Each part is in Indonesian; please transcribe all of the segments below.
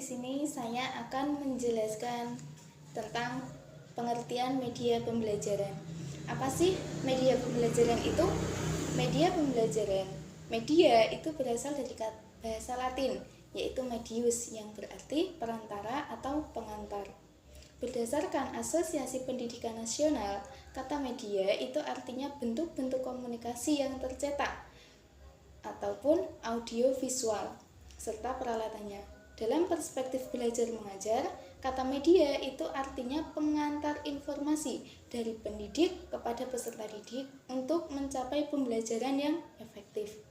sini saya akan menjelaskan tentang pengertian media pembelajaran. Apa sih media pembelajaran itu? Media pembelajaran. Media itu berasal dari bahasa Latin, yaitu medius yang berarti perantara atau pengantar. Berdasarkan Asosiasi Pendidikan Nasional, kata media itu artinya bentuk-bentuk komunikasi yang tercetak ataupun audiovisual serta peralatannya. Dalam perspektif belajar mengajar, kata media itu artinya pengantar informasi dari pendidik kepada peserta didik untuk mencapai pembelajaran yang efektif.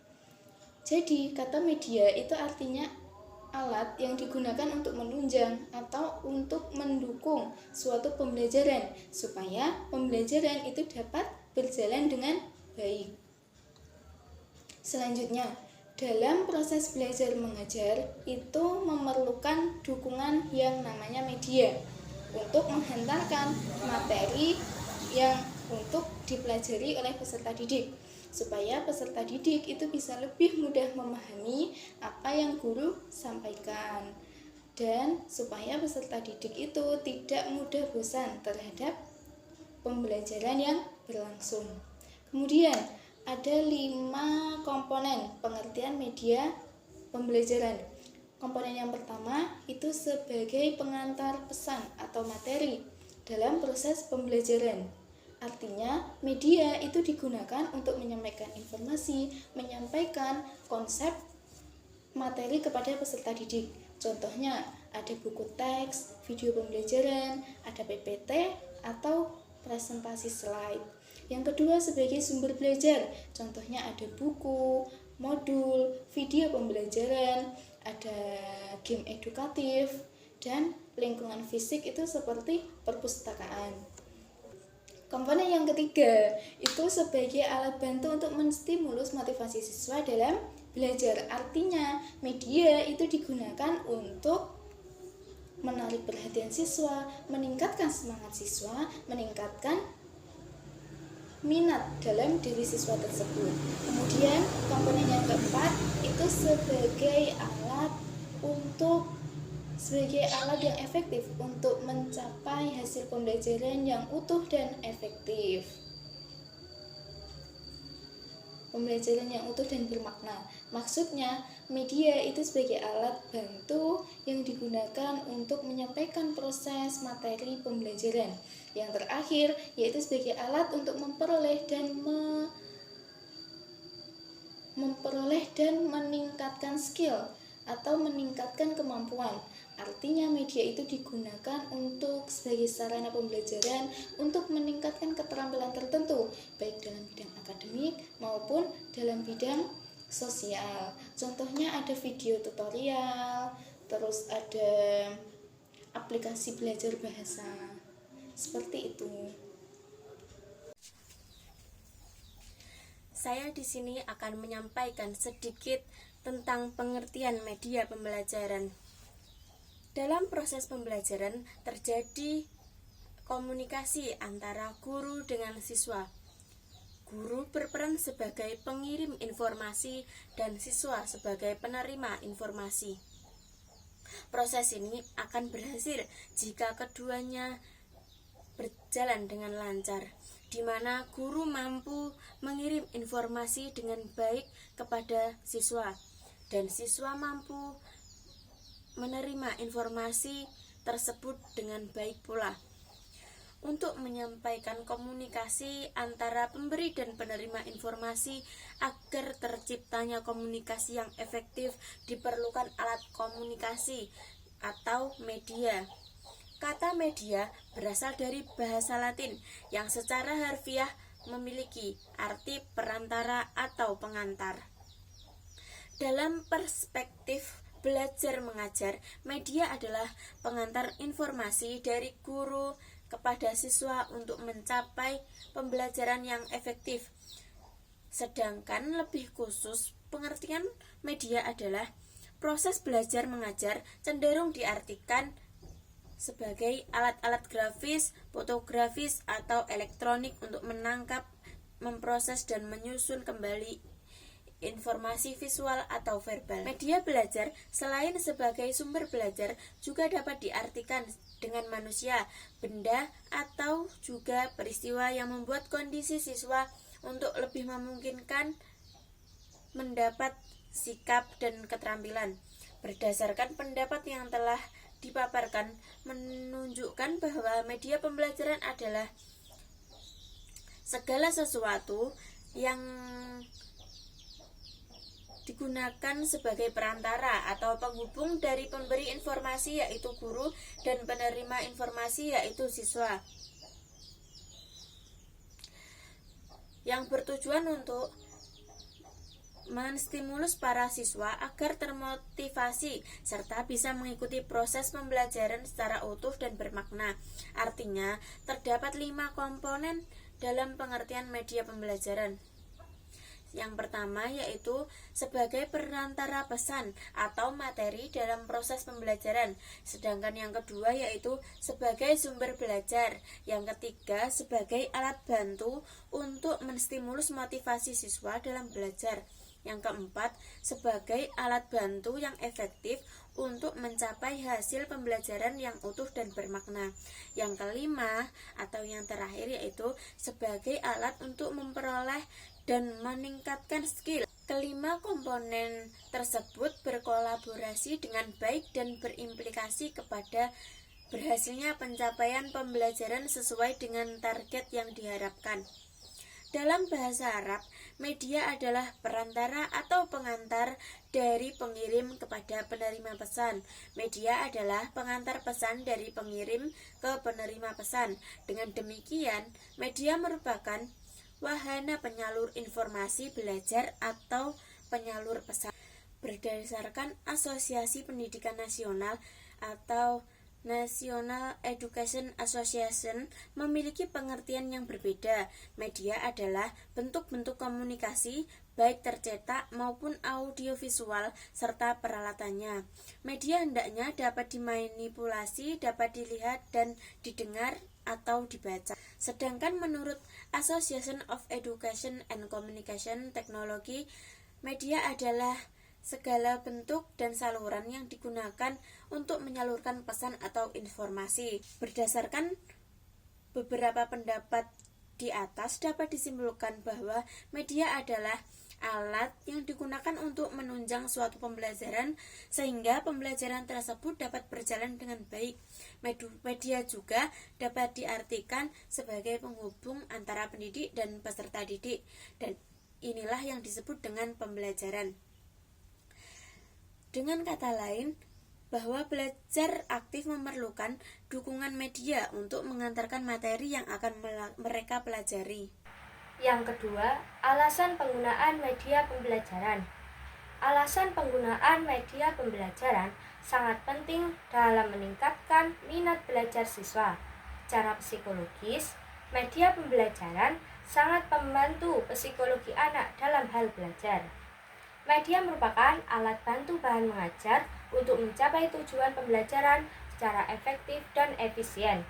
Jadi, kata media itu artinya alat yang digunakan untuk menunjang atau untuk mendukung suatu pembelajaran supaya pembelajaran itu dapat berjalan dengan baik. Selanjutnya, dalam proses belajar mengajar itu memerlukan dukungan yang namanya media untuk menghantarkan materi yang untuk dipelajari oleh peserta didik supaya peserta didik itu bisa lebih mudah memahami apa yang guru sampaikan dan supaya peserta didik itu tidak mudah bosan terhadap pembelajaran yang berlangsung. Kemudian ada 5 komponen pengertian media pembelajaran. Komponen yang pertama itu sebagai pengantar pesan atau materi dalam proses pembelajaran. Artinya, media itu digunakan untuk menyampaikan informasi, menyampaikan konsep materi kepada peserta didik. Contohnya, ada buku teks, video pembelajaran, ada PPT, atau presentasi slide. Yang kedua sebagai sumber belajar, contohnya ada buku, modul, video pembelajaran, ada game edukatif, dan lingkungan fisik itu seperti perpustakaan. Komponen yang ketiga itu sebagai alat bantu untuk menstimulus motivasi siswa dalam belajar. Artinya media itu digunakan untuk menarik perhatian siswa, meningkatkan semangat siswa, meningkatkan minat dalam diri siswa tersebut. Kemudian komponen yang keempat itu sebagai alat yang efektif untuk mencapai hasil pembelajaran yang utuh dan efektif. Pembelajaran yang utuh dan bermakna. Maksudnya, media itu sebagai alat bantu yang digunakan untuk menyampaikan proses materi pembelajaran. Yang terakhir, yaitu sebagai alat untuk memperoleh dan meningkatkan skill atau meningkatkan kemampuan. Artinya media itu digunakan untuk sebagai sarana pembelajaran untuk meningkatkan keterampilan tertentu, baik dalam bidang akademik maupun dalam bidang sosial. Contohnya ada video tutorial, terus ada aplikasi belajar bahasa. Seperti itu. Saya di sini akan menyampaikan sedikit tentang pengertian media pembelajaran. Dalam proses pembelajaran terjadi komunikasi antara guru dengan siswa. Guru berperan sebagai pengirim informasi dan siswa sebagai penerima informasi. Proses ini akan berhasil jika keduanya berjalan dengan lancar, di mana guru mampu mengirim informasi dengan baik kepada siswa dan siswa mampu menerima informasi tersebut dengan baik pula. Untuk menyampaikan komunikasi antara pemberi dan penerima informasi agar terciptanya komunikasi yang efektif diperlukan alat komunikasi atau media. Kata media berasal dari bahasa Latin yang secara harfiah memiliki arti perantara atau pengantar. Dalam perspektif belajar mengajar, media adalah pengantar informasi dari guru kepada siswa untuk mencapai pembelajaran yang efektif. Sedangkan lebih khusus, pengertian media adalah proses belajar mengajar cenderung diartikan sebagai alat-alat grafis, fotografis, atau elektronik untuk menangkap, memproses, dan menyusun kembali informasi visual atau verbal. Media belajar selain sebagai sumber belajar juga dapat diartikan dengan manusia, benda, atau juga peristiwa yang membuat kondisi siswa untuk lebih memungkinkan mendapat sikap dan keterampilan. Berdasarkan pendapat yang telah dipaparkan menunjukkan bahwa media pembelajaran adalah segala sesuatu yang digunakan sebagai perantara atau penghubung dari pemberi informasi yaitu guru dan penerima informasi yaitu siswa, yang bertujuan untuk menstimulus para siswa agar termotivasi serta bisa mengikuti proses pembelajaran secara utuh dan bermakna. Artinya, terdapat 5 komponen dalam pengertian media pembelajaran. Yang pertama yaitu sebagai perantara pesan atau materi dalam proses pembelajaran. Sedangkan yang kedua yaitu sebagai sumber belajar. Yang ketiga sebagai alat bantu untuk menstimulus motivasi siswa dalam belajar. Yang keempat, sebagai alat bantu yang efektif untuk mencapai hasil pembelajaran yang utuh dan bermakna. Yang kelima, atau yang terakhir yaitu sebagai alat untuk memperoleh dan meningkatkan skill. Kelima komponen tersebut berkolaborasi dengan baik dan berimplikasi kepada berhasilnya pencapaian pembelajaran sesuai dengan target yang diharapkan. Dalam bahasa Arab, media adalah perantara atau pengantar dari pengirim kepada penerima pesan. Media adalah pengantar pesan dari pengirim ke penerima pesan. Dengan demikian, media merupakan wahana penyalur informasi belajar atau penyalur pesan. Berdasarkan Asosiasi Pendidikan Nasional atau National Education Association memiliki pengertian yang berbeda. Media adalah bentuk-bentuk komunikasi baik tercetak maupun audiovisual serta peralatannya. Media hendaknya dapat dimanipulasi, dapat dilihat dan didengar atau dibaca. Sedangkan menurut Association of Education and Communication Technology, media adalah segala bentuk dan saluran yang digunakan untuk menyalurkan pesan atau informasi. Berdasarkan beberapa pendapat di atas dapat disimpulkan bahwa media adalah alat yang digunakan untuk menunjang suatu pembelajaran sehingga pembelajaran tersebut dapat berjalan dengan baik. Media juga dapat diartikan sebagai penghubung antara pendidik dan peserta didik, dan inilah yang disebut dengan pembelajaran. Dengan kata lain, bahwa belajar aktif memerlukan dukungan media untuk mengantarkan materi yang akan mereka pelajari. Yang kedua, alasan penggunaan media pembelajaran. Alasan penggunaan media pembelajaran sangat penting dalam meningkatkan minat belajar siswa. Secara psikologis, media pembelajaran sangat membantu psikologi anak dalam hal belajar. Media merupakan alat bantu bahan mengajar untuk mencapai tujuan pembelajaran secara efektif dan efisien.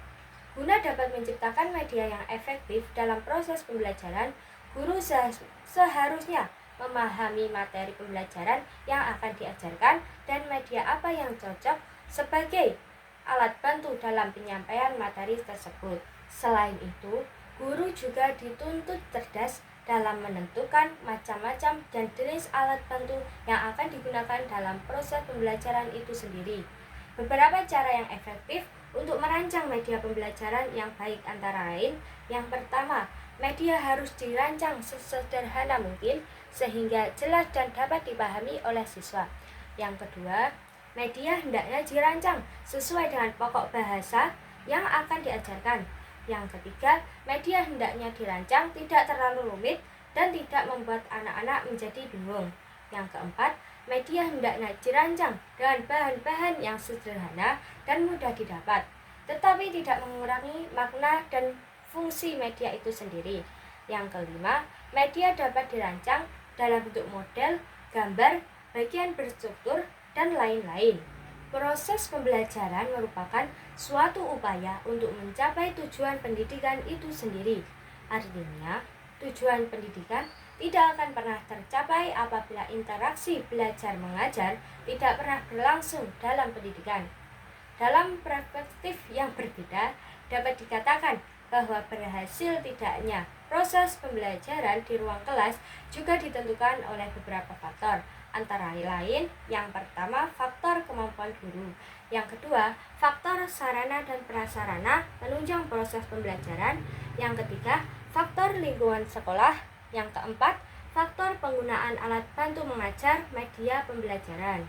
Guna dapat menciptakan media yang efektif dalam proses pembelajaran, guru seharusnya memahami materi pembelajaran yang akan diajarkan dan media apa yang cocok sebagai alat bantu dalam penyampaian materi tersebut. Selain itu, guru juga dituntut cerdas dalam menentukan macam-macam dan jenis alat bantu yang akan digunakan dalam proses pembelajaran itu sendiri. Beberapa cara yang efektif untuk merancang media pembelajaran yang baik antara lain: yang pertama, media harus dirancang sesederhana mungkin sehingga jelas dan dapat dipahami oleh siswa. Yang kedua, media hendaknya dirancang sesuai dengan pokok bahasa yang akan diajarkan. Yang ketiga, media hendaknya dirancang tidak terlalu rumit dan tidak membuat anak-anak menjadi bingung. Yang keempat, media hendaknya dirancang dengan bahan-bahan yang sederhana dan mudah didapat, tetapi tidak mengurangi makna dan fungsi media itu sendiri. Yang kelima, media dapat dirancang dalam bentuk model, gambar, bagian berstruktur, dan lain-lain. Proses pembelajaran merupakan suatu upaya untuk mencapai tujuan pendidikan itu sendiri. Artinya, tujuan pendidikan tidak akan pernah tercapai apabila interaksi belajar mengajar tidak pernah berlangsung dalam pendidikan. Dalam perspektif yang berbeda, dapat dikatakan bahwa berhasil tidaknya proses pembelajaran di ruang kelas juga ditentukan oleh beberapa faktor, antara lain yang pertama faktor kemampuan guru, yang kedua faktor sarana dan prasarana penunjang proses pembelajaran, yang ketiga faktor lingkungan sekolah, yang keempat faktor penggunaan alat bantu mengajar media pembelajaran.